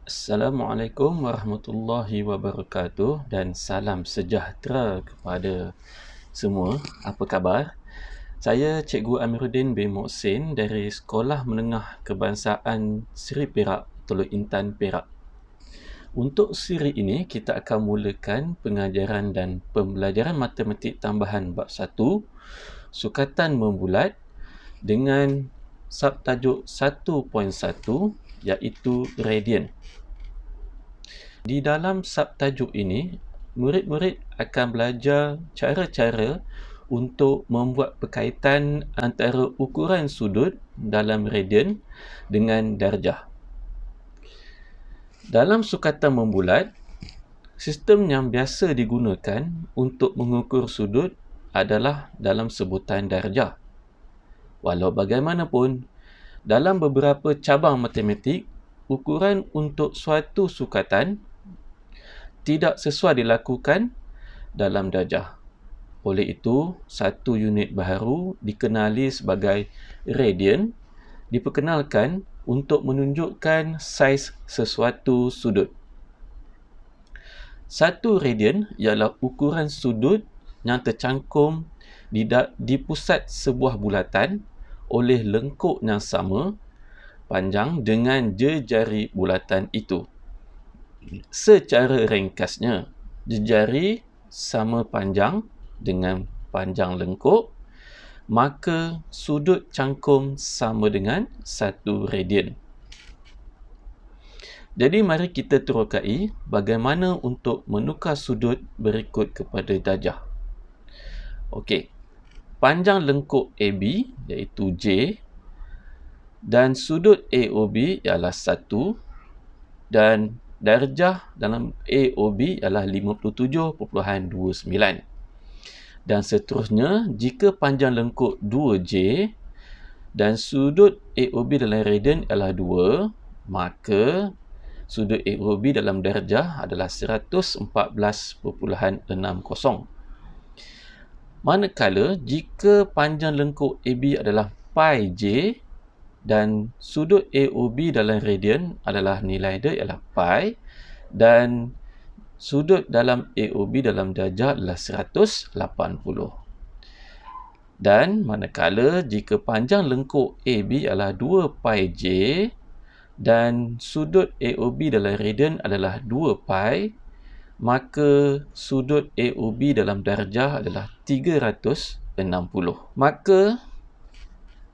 Assalamualaikum warahmatullahi wabarakatuh dan salam sejahtera kepada semua. Apa khabar? Saya Cikgu Amiruddin bin Mohsin dari Sekolah Menengah Kebangsaan Seri Perak, Teluk Intan, Perak. Untuk siri ini, kita akan mulakan pengajaran dan pembelajaran matematik tambahan bab 1, sukatan membulat dengan subtajuk 1.1 iaitu radian. Di dalam subtajuk ini, murid-murid akan belajar cara-cara untuk membuat berkaitan antara ukuran sudut dalam radian dengan darjah. Dalam sukatan membulat, sistem yang biasa digunakan untuk mengukur sudut adalah dalam sebutan darjah. Walau bagaimanapun, dalam beberapa cabang matematik, ukuran untuk suatu sukatan tidak sesuai dilakukan dalam darjah. Oleh itu, satu unit baharu dikenali sebagai radian diperkenalkan untuk menunjukkan saiz sesuatu sudut. Satu radian ialah ukuran sudut yang tercangkum di pusat sebuah bulatan oleh lengkuk yang sama panjang dengan jejari bulatan itu. Secara ringkasnya, jejari sama panjang dengan panjang lengkuk, maka sudut cangkum sama dengan 1 radian. Jadi mari kita terokai bagaimana untuk menukar sudut berikut kepada darjah. Okey. Panjang lengkuk AB iaitu J dan sudut AOB ialah 1 dan darjah dalam AOB ialah 57.29. Dan seterusnya, jika panjang lengkuk 2J dan sudut AOB dalam radian ialah 2, maka sudut AOB dalam darjah adalah 114.60. Manakala jika panjang lengkuk AB adalah pi J dan sudut AOB dalam radian adalah nilai dia ialah pi dan sudut dalam AOB dalam darjah adalah 180. Dan manakala jika panjang lengkuk AB adalah 2 pi J dan sudut AOB dalam radian adalah 2 pi, maka sudut AOB dalam darjah adalah 360. Maka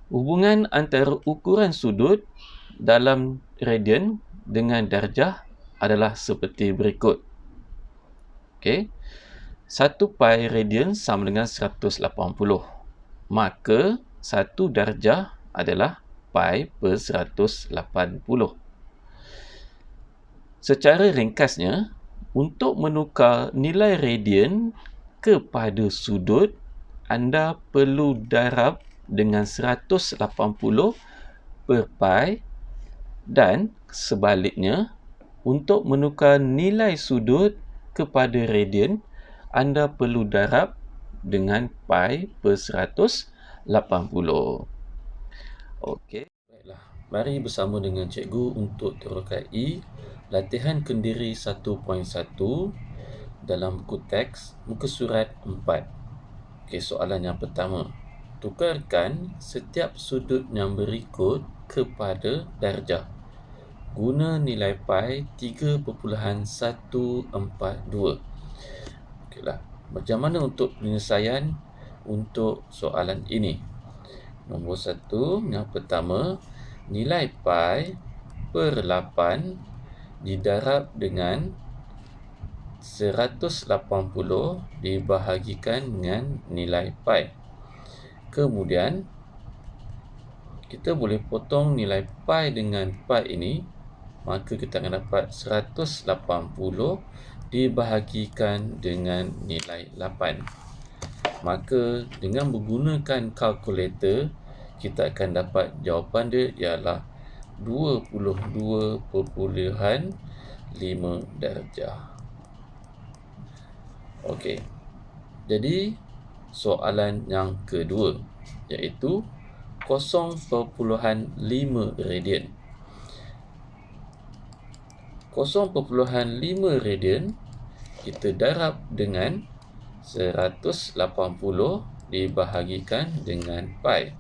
hubungan antara ukuran sudut dalam radian dengan darjah adalah seperti berikut. Okey. 1 pi radian sama dengan 180. Maka 1 darjah adalah pi per 180. Secara ringkasnya, untuk menukar nilai radian kepada sudut, anda perlu darab dengan 180 per pi dan sebaliknya, untuk menukar nilai sudut kepada radian, anda perlu darab dengan pi per 180. Okey. Baiklah, mari bersama dengan cikgu untuk terokai latihan kendiri 1.1 dalam buku teks muka surat 4. Okey, soalan yang pertama. Tukarkan setiap sudut yang berikut kepada darjah. Guna nilai pi 3.142. Okeylah. Macam mana untuk penyelesaian untuk soalan ini? Nombor 1, yang pertama, nilai pi per 8 didarab dengan 180 dibahagikan dengan nilai pi. Kemudian, kita boleh potong nilai pi dengan pi ini, maka kita akan dapat 180 dibahagikan dengan nilai 8. Maka dengan menggunakan kalkulator, kita akan dapat jawapan dia ialah 22.5 darjah. Okey. Jadi soalan yang kedua iaitu 0.5 radian. 0.5 radian kita darab dengan 180 dibahagikan dengan pi.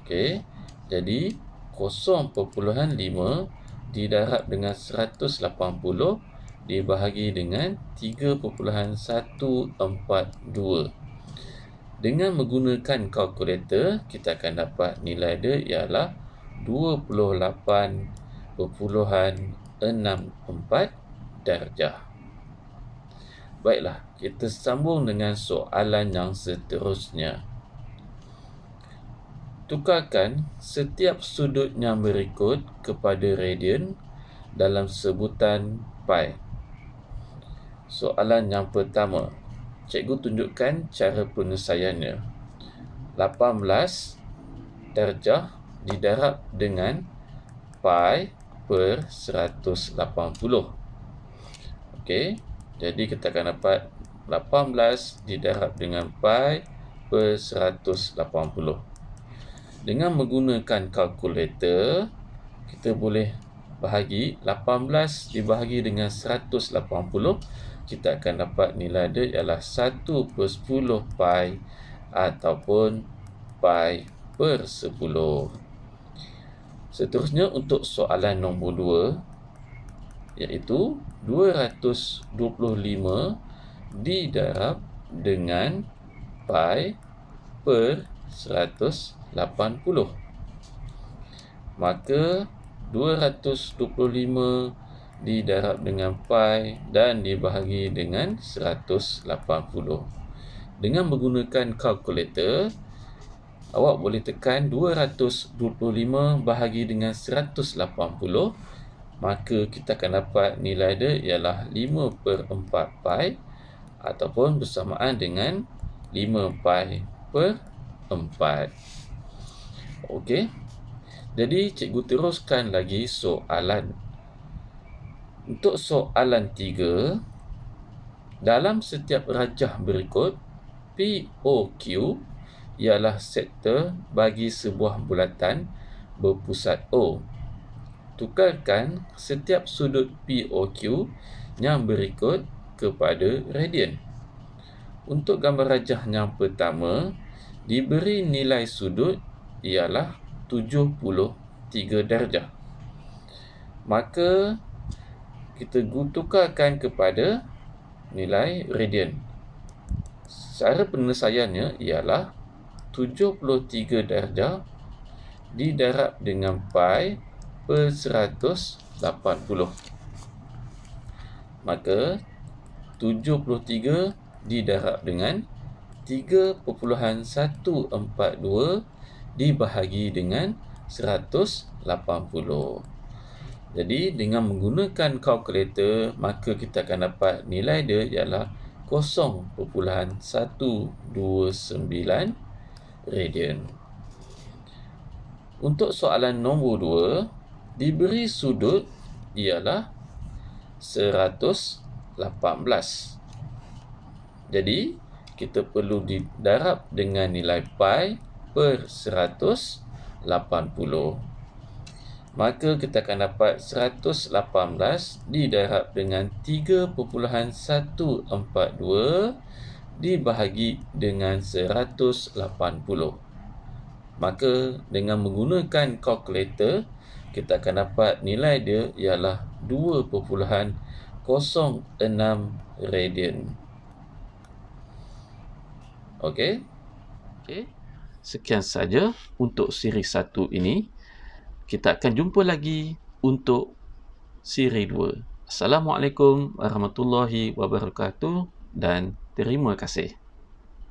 Okey, jadi 0.5 didarab dengan 180 dibahagi dengan 3.142. Dengan menggunakan kalkulator, kita akan dapat nilai dia ialah 28.64 darjah. Baiklah, kita sambung dengan soalan yang seterusnya. Tukarkan setiap sudut yang berikut kepada radian dalam sebutan pi. Soalan yang pertama, cikgu tunjukkan cara penyelesaiannya. 18 darjah didarab dengan pi per 180. Okey, jadi kita akan dapat 18 didarab dengan pi per 180. Dengan menggunakan kalkulator, kita boleh bahagi 18 dibahagi dengan 180. Kita akan dapat nilai dia ialah 1/10 pi ataupun pi per 10. Seterusnya untuk soalan nombor 2, iaitu 225 didarab dengan pi per 180. Maka 225 didarab dengan pi dan dibahagi dengan 180. Dengan menggunakan kalkulator, awak boleh tekan 225 bahagi dengan 180, maka kita akan dapat nilai dia ialah 5/4 pi ataupun bersamaan dengan 5 pi per 4. Okey. Jadi cikgu teruskan lagi soalan. Untuk soalan 3, dalam setiap rajah berikut, POQ ialah sektor bagi sebuah bulatan berpusat O. Tukarkan setiap sudut POQ yang berikut kepada radian. Untuk gambar rajah yang pertama, diberi nilai sudut ialah 73 darjah. Maka kita tukarkan kepada nilai radian. Cara penyelesaiannya ialah 73 darjah didarab dengan pi per 180. Maka 73 didarab dengan 3.142 dibahagi dengan 180. Jadi dengan menggunakan kalkulator, maka kita akan dapat nilai dia ialah 0.129 radian. Untuk soalan nombor 2, diberi sudut ialah 118. Jadi kita perlu didarab dengan nilai pi per 180. Maka kita akan dapat 118 didarab dengan 3.142 dibahagi dengan 180. Maka dengan menggunakan kalkulator, kita akan dapat nilai dia ialah 2.06 radian. Okey. Sekian saja untuk siri 1 ini. Kita akan jumpa lagi untuk siri 2. Assalamualaikum warahmatullahi wabarakatuh dan terima kasih.